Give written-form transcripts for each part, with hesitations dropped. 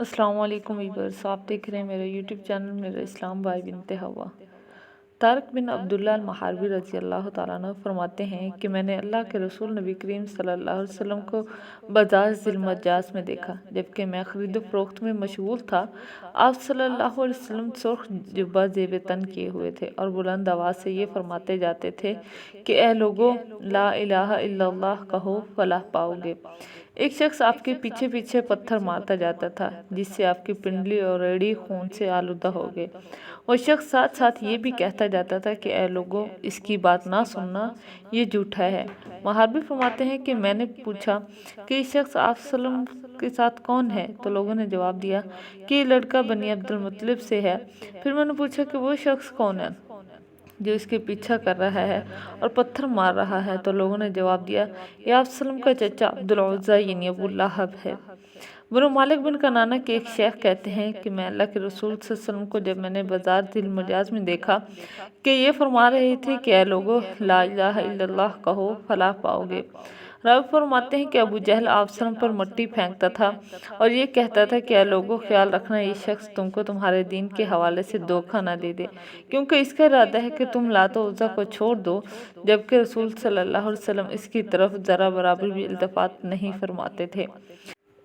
السلام علیکم ویورز، آپ دیکھ رہے ہیں میرا یوٹیوب چینل میرا اسلام بھائی بنت ہوا۔ طارق بن عبداللہ المحاربی رضی اللہ تعالیٰ عنہ فرماتے ہیں کہ میں نے اللہ کے رسول نبی کریم صلی اللہ علیہ وسلم کو بازار ذی المجاز میں دیکھا، جبکہ میں خرید و فروخت میں مشغول تھا۔ آپ صلی اللہ علیہ وسلم سرخ جبہ زیب تن کیے ہوئے تھے اور بلند آواز سے یہ فرماتے جاتے تھے کہ اے لوگو، لا الہ الا اللہ کہو، فلاح پاؤ گے۔ ایک شخص آپ کے پیچھے پیچھے پتھر مارتا جاتا تھا، جس سے آپ کی پنڈلی اور ریڑھی خون سے آلودہ ہو گئے۔ وہ شخص ساتھ ساتھ یہ بھی کہتا جاتا تھا کہ اے لوگو، اس کی بات نہ سننا، یہ جھوٹا ہے۔ محاربی فرماتے ہیں کہ میں نے پوچھا کہ یہ شخص آپ صلی اللہ علیہ وسلم کے ساتھ کون ہے؟ تو لوگوں نے جواب دیا کہ یہ لڑکا بنی عبد المطلب سے ہے۔ پھر میں نے پوچھا کہ وہ شخص کون ہے جو اس کے پیچھا کر رہا ہے اور پتھر مار رہا ہے؟ تو لوگوں نے جواب دیا یہ آپ صلی اللہ علیہ وسلم کا چچا عبد العزیٰ یعنی ابو لہب ہے۔ بنو مالک بن کنانہ کے ایک شیخ کہتے ہیں کہ میں اللہ کے رسول صلی اللہ علیہ وسلم کو جب میں نے بازار ذی المجاز میں دیکھا کہ یہ فرما رہے تھے کہ اے لوگو، لا الہ الا اللہ کہو، فلاح پاؤ گے۔ راوی فرماتے ہیں کہ ابو جہل آپ صلی اللہ علیہ وسلم پر مٹی پھینکتا تھا اور یہ کہتا تھا کہ اے لوگو، خیال رکھنا یہ شخص تم کو تمہارے دین کے حوالے سے دھوکہ نہ دے دے، کیونکہ اس کا ارادہ ہے کہ تم لات و عزیٰ کو چھوڑ دو، جبکہ رسول صلی اللہ علیہ وسلم اس کی طرف ذرا برابر بھی التفات نہیں فرماتے تھے۔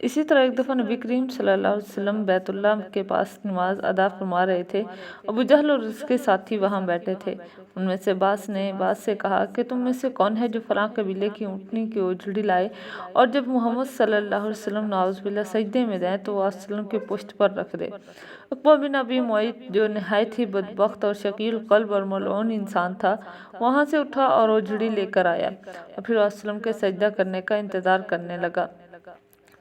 اسی طرح ایک دفعہ نبی کریم صلی اللہ علیہ وسلم بیت اللہ کے پاس نماز ادا فرما رہے تھے۔ ابو جہل اور اس کے ساتھی وہاں بیٹھے تھے۔ ان میں سے بعض نے بعض سے کہا کہ تم میں سے کون ہے جو فلاں قبیلے کی اونٹنی کی اوجڑی لائے اور جب محمد صلی اللہ علیہ وسلم نعوذ باللہ سجدے میں جائیں تو وہ آپ صلی اللہ علیہ وسلم کی پشت پر رکھ دے۔ عقبہ بن ابی معیط جو نہایت ہی بدبخت اور شقی قلب اور ملعون انسان تھا، وہاں سے اٹھا اور اوجڑی لے کر آیا اور پھر آپ صلی اللہ علیہ وسلم کے سجدہ کرنے کا انتظار کرنے لگا۔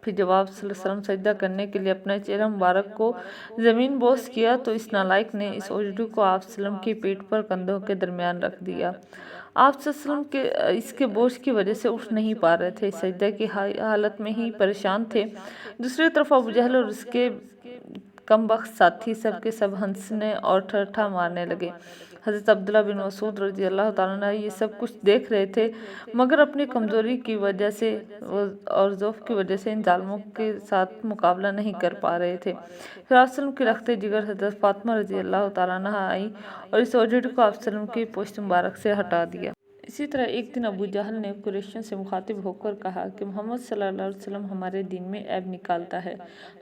پھر جب آپ صلی اللہ علیہ وسلم سجدہ کرنے کے لیے اپنا چہرہ مبارک کو زمین بوس کیا تو اس نالائق نے اس اوجڑی کو آپ صلی اللہ علیہ وسلم کی پیٹھ پر کندھوں کے درمیان رکھ دیا۔ آپ صلی اللہ علیہ وسلم اس کے بوجھ کی وجہ سے اٹھ نہیں پا رہے تھے، سجدہ کی حالت میں ہی پریشان تھے۔ دوسری طرف ابو جہل اور اس کے کم بخت ساتھی سب کے سب ہنسنے اور ٹھٹھا مارنے لگے۔ حضرت عبداللہ بن مسعود رضی اللہ تعالیٰ عنہ یہ سب کچھ دیکھ رہے تھے، مگر اپنی کمزوری کی وجہ سے اور ضعف کی وجہ سے ان ظالموں کے ساتھ مقابلہ نہیں کر پا رہے تھے۔ پھر آپ صلی اللہ علیہ وسلم کی رخت جگر حضرت فاطمہ رضی اللہ تعالیٰ عنہ آئی اور اس اوجڑی کو آپ صلی اللہ علیہ وسلم کی پشت مبارک سے ہٹا دیا۔ اسی طرح ایک دن ابو جہل نے قریشیوں سے مخاطب ہو کر کہا کہ محمد صلی اللہ علیہ وسلم ہمارے دین میں عیب نکالتا ہے،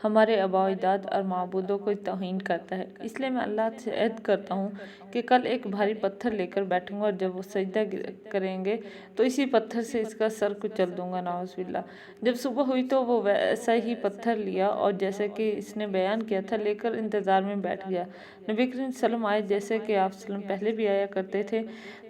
ہمارے آباء و اجداد اور معبودوں کو توہین کرتا ہے، اس لیے میں اللہ سے عہد کرتا ہوں کہ کل ایک بھاری پتھر لے کر بیٹھوں گا اور جب وہ سجدہ کریں گے تو اسی پتھر سے اس کا سر کچل دوں گا، نعوذ باللہ۔ جب صبح ہوئی تو وہ ویسا ہی پتھر لیا اور جیسے کہ اس نے بیان کیا تھا لے کر انتظار میں بیٹھ گیا۔ نبی کریم صلی اللہ علیہ وسلم آئے، جیسے کہ آپ صلی اللہ علیہ وسلم پہلے بھی آیا کرتے تھے،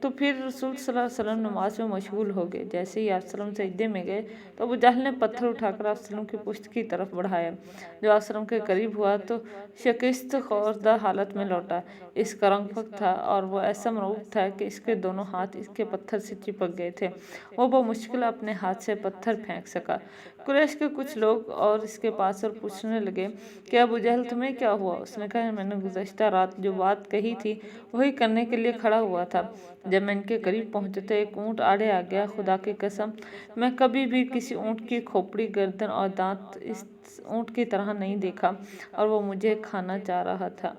تو پھر رسول صلی اللہ علیہ وسلم نماز میں مشغول ہو گئے۔ جیسے ہی آپ صلی اللہ علیہ وسلم سجدے میں گئے تو ابو جہل نے پتھر اٹھا کر آپ صلی اللہ علیہ وسلم کی پشت کی طرف بڑھایا۔ جب آپ صلی اللہ علیہ وسلم کے قریب ہوا تو شکست خوردہ حالت میں لوٹا۔ اس کا رنگ پھک تھا اور وہ ایسا مرعوب تھا کہ اس کے دونوں ہاتھ اس کے پتھر سے چپک گئے تھے۔ وہ بمشکل اپنے ہاتھ سے پتھر پھینک سکا۔ قریش کے کچھ لوگ اور اس کے پاس اور پوچھنے لگے کہ ابو جہل تمہیں کیا ہوا؟ اس نے کہا میں نے گزشتہ رات جو بات کہی تھی وہی کرنے کے لیے کھڑا ہوا تھا، جب میں ان کے قریب پہنچا تو ایک اونٹ آڑے آ گیا۔ خدا کی قسم میں کبھی بھی کسی اونٹ کی کھوپڑی، گردن اور دانت اس اونٹ کی طرح نہیں دیکھا اور وہ مجھے کھانا چاہ رہا تھا۔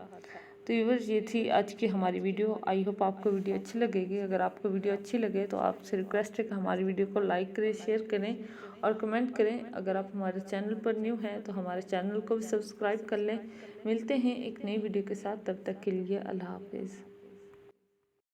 تو ویورز، یہ تھی آج کی ہماری ویڈیو۔ آئی ہوپ آپ کو ویڈیو اچھی لگے گی۔ اگر آپ کو ویڈیو اچھی لگے تو آپ سے ریکویسٹ ہے کہ ہماری ویڈیو کو لائک کریں، شیئر کریں اور کمنٹ کریں۔ اگر آپ ہمارے چینل پر نیو ہیں تو ہمارے چینل کو بھی سبسکرائب کر لیں۔ ملتے ہیں ایک نئی ویڈیو کے ساتھ، تب تک کے لیے اللہ حافظ۔